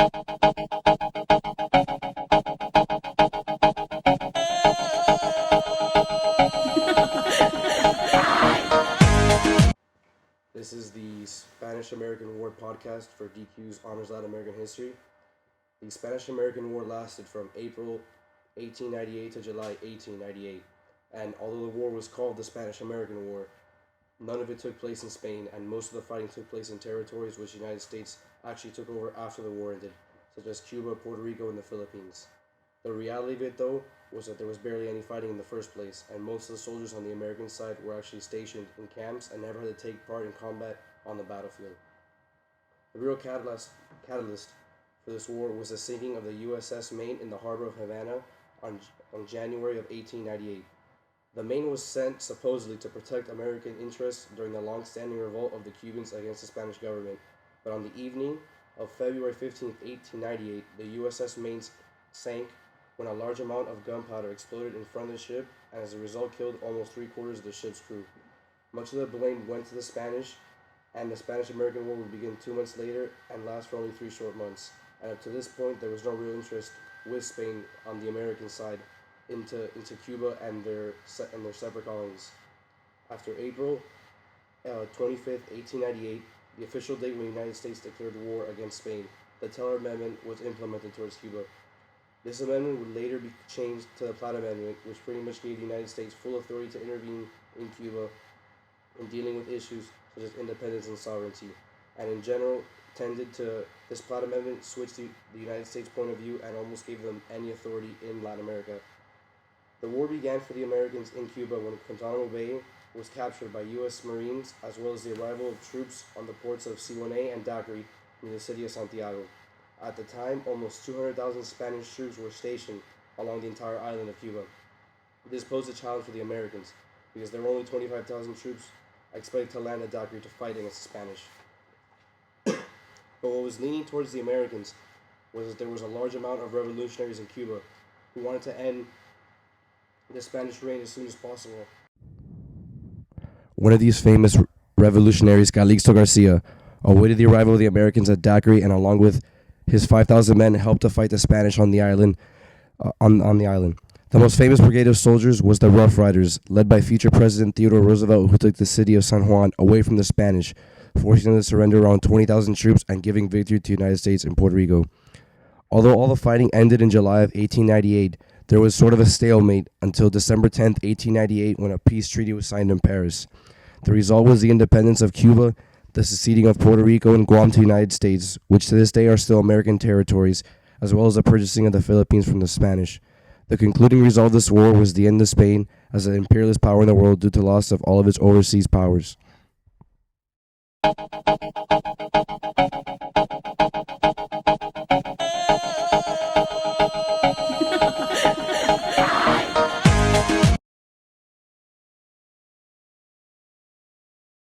This is the Spanish American War podcast for DQ's Honors Latin American History. The Spanish American War lasted from April 1898 to July 1898, and although the war was called the Spanish American War, none of it took place in Spain, and most of the fighting took place in territories which the United States actually took over after the war ended, such as Cuba, Puerto Rico, and the Philippines. The reality of it, though, was that there was barely any fighting in the first place, and most of the soldiers on the American side were actually stationed in camps and never had to take part in combat on the battlefield. The real catalyst for this war was the sinking of the USS Maine in the harbor of Havana on January of 1898. The Maine was sent supposedly to protect American interests during the long-standing revolt of the Cubans against the Spanish government, but on the evening of February 15, 1898, the USS Maine sank when a large amount of gunpowder exploded in front of the ship, and as a result killed almost three-quarters of the ship's crew. Much of the blame went to the Spanish, and the Spanish-American War would begin 2 months later and last for only 3 short months. And up to this point, there was no real interest with Spain on the American side into Cuba and their separate colonies. After April 25th, 1898, the official date when the United States declared war against Spain, the Teller Amendment was implemented towards Cuba. This amendment would later be changed to the Platt Amendment, which pretty much gave the United States full authority to intervene in Cuba in dealing with issues such as independence and sovereignty, and in general tended to, this Platt Amendment switched the United States' point of view and almost gave them any authority in Latin America. The war began for the Americans in Cuba when Guantanamo Bay was captured by U.S. Marines, as well as the arrival of troops on the ports of Siboney and Daiquiri near the city of Santiago. At the time, almost 200,000 Spanish troops were stationed along the entire island of Cuba. This posed a challenge for the Americans, because there were only 25,000 troops expected to land at Daiquiri to fight against the Spanish. But what was leaning towards the Americans was that there was a large amount of revolutionaries in Cuba who wanted to end the Spanish reign as soon as possible. One of these famous revolutionaries, Calixto Garcia, awaited the arrival of the Americans at Daiquiri, and along with his 5,000 men helped to fight the Spanish on the island. On the island, the most famous brigade of soldiers was the Rough Riders, led by future President Theodore Roosevelt, who took the city of San Juan away from the Spanish, forcing them to surrender around 20,000 troops and giving victory to the United States and Puerto Rico. Although all the fighting ended in July of 1898, there was sort of a stalemate until December 10th, 1898, when a peace treaty was signed in Paris. The result was the independence of Cuba, the seceding of Puerto Rico and Guam to the United States, which to this day are still American territories, as well as the purchasing of the Philippines from the Spanish. The concluding result of this war was the end of Spain as an imperialist power in the world due to loss of all of its overseas powers.